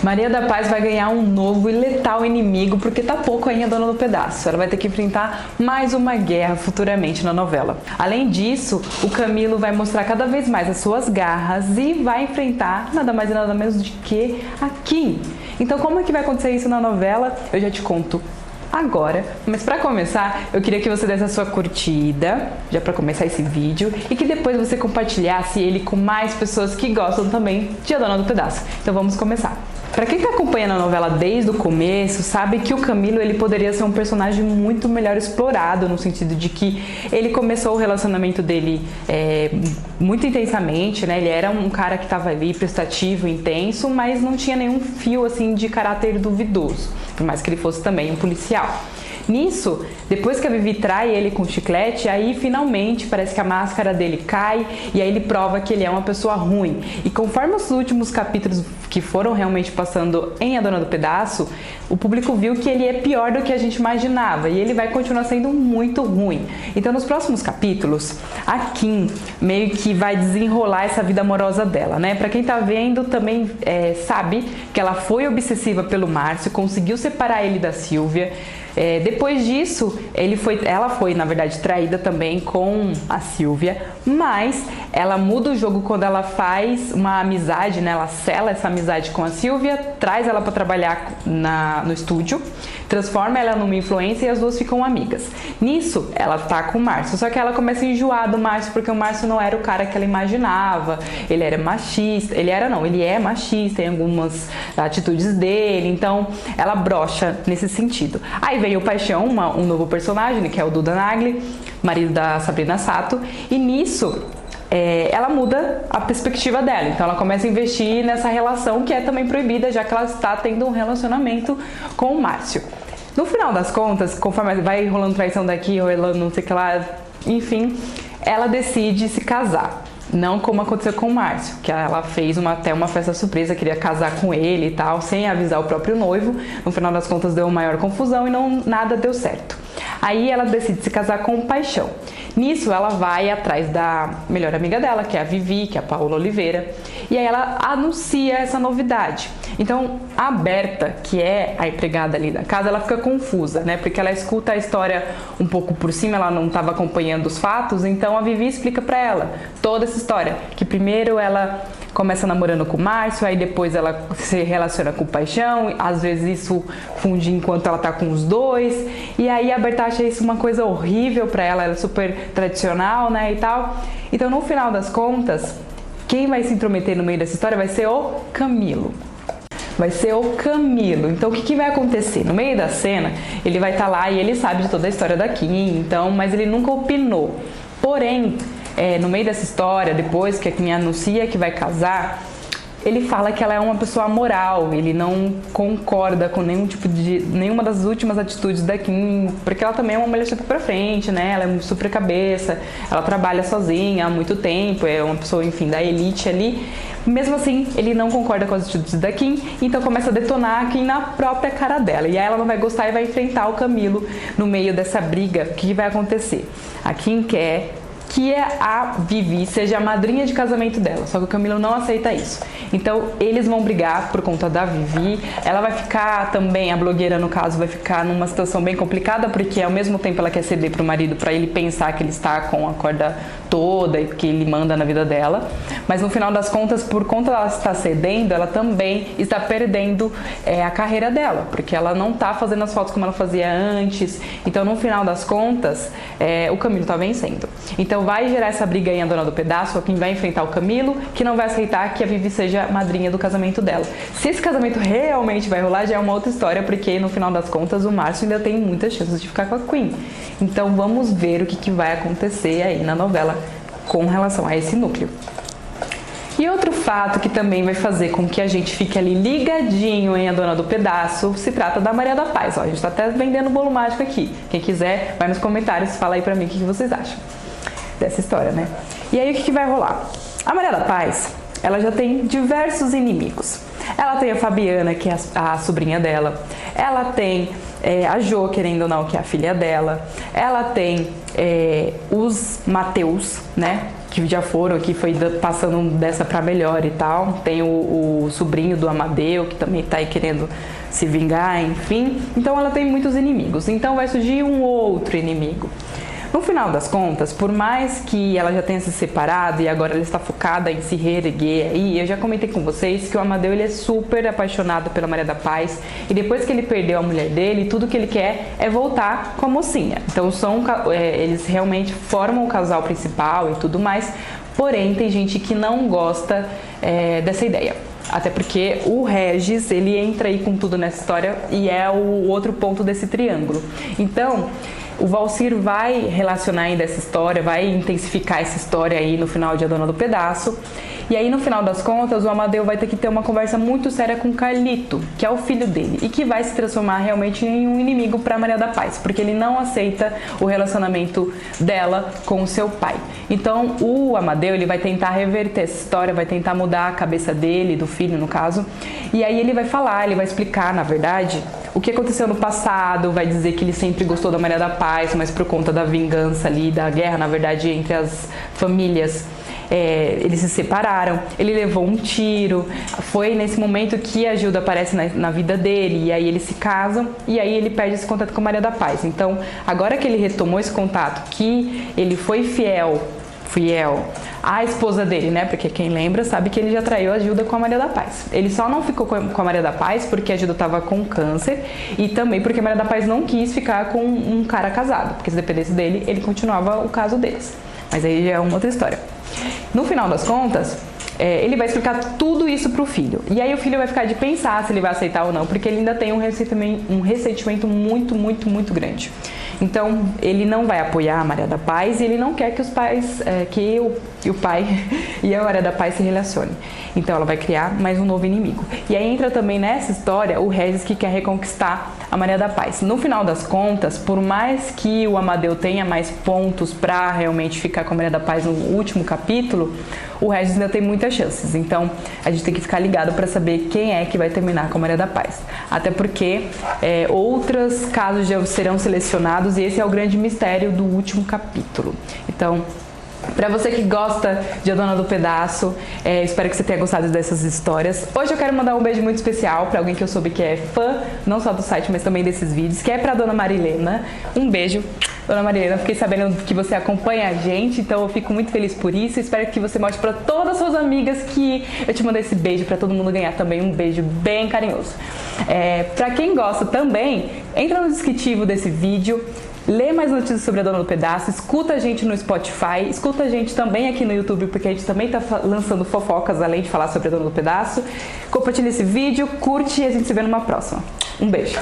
Maria da Paz vai ganhar um novo e letal inimigo porque tá pouco ainda dona do pedaço. Ela vai ter que enfrentar mais uma guerra futuramente na novela. Além disso, o Camilo vai mostrar cada vez mais as suas garras e vai enfrentar nada mais e nada menos do que a Kim. Então como é que vai acontecer isso na novela? Eu já te conto agora, mas para começar, eu queria que você desse a sua curtida, já para começar esse vídeo, e que depois você compartilhasse ele com mais pessoas que gostam também de A Dona do Pedaço. Então vamos começar. Para quem está acompanhando a novela desde o começo, sabe que o Camilo ele poderia ser um personagem muito melhor explorado, no sentido de que ele começou o relacionamento dele muito intensamente, né? Ele era um cara que estava ali prestativo, intenso, mas não tinha nenhum fio assim de caráter duvidoso, por mais que ele fosse também um policial. Nisso, depois que a Vivi trai ele com chiclete, aí finalmente parece que a máscara dele cai e aí ele prova que ele é uma pessoa ruim. E conforme os últimos capítulos que foram realmente passando em A Dona do Pedaço, o público viu que ele é pior do que a gente imaginava e ele vai continuar sendo muito ruim. Então nos próximos capítulos, a Kim meio que vai desenrolar essa vida amorosa dela, né? Pra quem tá vendo também sabe que ela foi obsessiva pelo Márcio, conseguiu separar ele da Silvia. Depois disso, ela foi, na verdade, traída também com a Silvia, mas ela muda o jogo quando ela faz uma amizade, né? Ela sela essa amizade com a Silvia, traz ela para trabalhar no estúdio, transforma ela numa influencer e as duas ficam amigas. Nisso, ela tá com o Márcio, só que ela começa a enjoar do Márcio porque o Márcio não era o cara que ela imaginava, ele era machista, ele é machista em algumas atitudes dele, então ela brocha nesse sentido. Aí vem o Paixão, um novo personagem, que é o Duda Nagli, marido da Sabrina Sato, e nisso ela muda a perspectiva dela, então ela começa a investir nessa relação que é também proibida, já que ela está tendo um relacionamento com o Márcio. No final das contas, conforme vai rolando traição daqui, rolando não sei o que lá, enfim, ela decide se casar. Não como aconteceu com o Márcio, que ela fez até uma festa surpresa, queria casar com ele e tal, sem avisar o próprio noivo. No final das contas deu maior confusão e nada deu certo. Aí ela decide se casar com o Paixão. Nisso ela vai atrás da melhor amiga dela, que é a Vivi, que é a Paola Oliveira, e aí ela anuncia essa novidade. Então a Berta, que é a empregada ali da casa, ela fica confusa, né? Porque ela escuta a história um pouco por cima, ela não estava acompanhando os fatos, então a Vivi explica pra ela toda essa história, que primeiro ela começa namorando com o Márcio, aí depois ela se relaciona com o Paixão, às vezes isso funde enquanto ela tá com os dois, e aí a Berta acha isso uma coisa horrível pra ela é super tradicional, né, e tal. Então no final das contas, quem vai se intrometer no meio dessa história vai ser o Camilo. Vai ser o Camilo. Então o que vai acontecer? No meio da cena, ele vai estar lá e ele sabe de toda a história da Kim, então, mas ele nunca opinou. Porém, no meio dessa história, depois que a Kim anuncia que vai casar, ele fala que ela é uma pessoa amoral, ele não concorda com nenhuma das últimas atitudes da Kim, porque ela também é uma mulher super pra frente, né? Ela é super cabeça, ela trabalha sozinha há muito tempo, é uma pessoa, enfim, da elite ali. Mesmo assim, ele não concorda com as atitudes da Kim, então começa a detonar a Kim na própria cara dela. E aí ela não vai gostar e vai enfrentar o Camilo no meio dessa briga. O que vai acontecer? A Kim quer que a Vivi seja a madrinha de casamento dela, só que o Camilo não aceita isso. Então eles vão brigar por conta da Vivi, ela vai ficar também, a blogueira no caso, vai ficar numa situação bem complicada, porque ao mesmo tempo ela quer ceder pro marido para ele pensar que ele está com a corda toda e que ele manda na vida dela, mas no final das contas, por conta dela estar cedendo, ela também está perdendo a carreira dela, porque ela não está fazendo as fotos como ela fazia antes, então no final das contas, o Camilo está vencendo. Então vai gerar essa briga aí a Dona do Pedaço, quem vai enfrentar o Camilo, que não vai aceitar que a Vivi seja madrinha do casamento dela. Se esse casamento realmente vai rolar, já é uma outra história, porque no final das contas o Márcio ainda tem muitas chances de ficar com a Queen. Então vamos ver o que vai acontecer aí na novela com relação a esse núcleo. E outro fato que também vai fazer com que a gente fique ali ligadinho em A Dona do Pedaço, se trata da Maria da Paz. Ó, a gente tá até vendendo bolo mágico aqui. Quem quiser, vai nos comentários e fala aí pra mim o que vocês acham dessa história, né? E aí o que vai rolar? A Maria da Paz, ela já tem diversos inimigos. Ela tem a Fabiana, que é a sobrinha dela. Ela tem a Jo, querendo ou não, que é a filha dela. Ela tem os Mateus, né? que já foram, que foi passando dessa pra melhor e tal. Tem o sobrinho do Amadeu, que também tá aí querendo se vingar, enfim. Então ela tem muitos inimigos. Então vai surgir um outro inimigo. No final das contas, por mais que ela já tenha se separado e agora ela está focada em se reerguer aí, eu já comentei com vocês que o Amadeu ele é super apaixonado pela Maria da Paz e depois que ele perdeu a mulher dele, tudo que ele quer é voltar com a mocinha. Então eles realmente formam o casal principal e tudo mais, porém tem gente que não gosta dessa ideia. Até porque o Regis, ele entra aí com tudo nessa história e é o outro ponto desse triângulo. Então, o Valcir vai relacionar ainda essa história, vai intensificar essa história aí no final de A Dona do Pedaço. E aí, no final das contas, o Amadeu vai ter que ter uma conversa muito séria com o Carlito, que é o filho dele, e que vai se transformar realmente em um inimigo para Maria da Paz, porque ele não aceita o relacionamento dela com o seu pai. Então, o Amadeu, ele vai tentar reverter essa história, vai tentar mudar a cabeça dele, do filho, no caso, e aí ele vai falar, ele vai explicar, na verdade, o que aconteceu no passado, vai dizer que ele sempre gostou da Maria da Paz, mas por conta da vingança ali, da guerra, na verdade, entre as famílias, eles se separaram, ele levou um tiro, foi nesse momento que a Gilda aparece na vida dele, e aí eles se casam, e aí ele perde esse contato com a Maria da Paz. Então, agora que ele retomou esse contato, que ele foi fiel à esposa dele, né? Porque quem lembra sabe que ele já traiu a Gilda com a Maria da Paz. Ele só não ficou com a Maria da Paz porque a Gilda estava com câncer e também porque a Maria da Paz não quis ficar com um cara casado, porque se dependesse dele, ele continuava o caso deles. Mas aí já é uma outra história. No final das contas, ele vai explicar tudo isso pro filho. E aí o filho vai ficar de pensar se ele vai aceitar ou não, porque ele ainda tem um ressentimento muito, muito, muito grande. Então, ele não vai apoiar a Maria da Paz e ele não quer que os pais, que o pai e a Maria da Paz se relacionem. Então, ela vai criar mais um novo inimigo. E aí entra também nessa história o Regis, que quer reconquistar a Maria da Paz. No final das contas, por mais que o Amadeu tenha mais pontos para realmente ficar com a Maria da Paz no último capítulo, o Regis ainda tem muitas chances. Então, a gente tem que ficar ligado para saber quem é que vai terminar com a Maria da Paz. Até porque outros casos já serão selecionados e esse é o grande mistério do último capítulo. Então, para você que gosta de A Dona do Pedaço, espero que você tenha gostado dessas histórias. Hoje eu quero mandar um beijo muito especial para alguém que eu soube que é fã, não só do site, mas também desses vídeos, que é para Dona Marilena. Um beijo, Dona Marilena. Fiquei sabendo que você acompanha a gente, então eu fico muito feliz por isso. Espero que você mostre para todas as suas amigas que eu te mandei esse beijo, para todo mundo ganhar também um beijo bem carinhoso. Para quem gosta também, entra no descritivo desse vídeo, lê mais notícias sobre A Dona do Pedaço, escuta a gente no Spotify, escuta a gente também aqui no YouTube, porque a gente também tá lançando fofocas além de falar sobre A Dona do Pedaço. Compartilha esse vídeo, curte e a gente se vê numa próxima. Um beijo!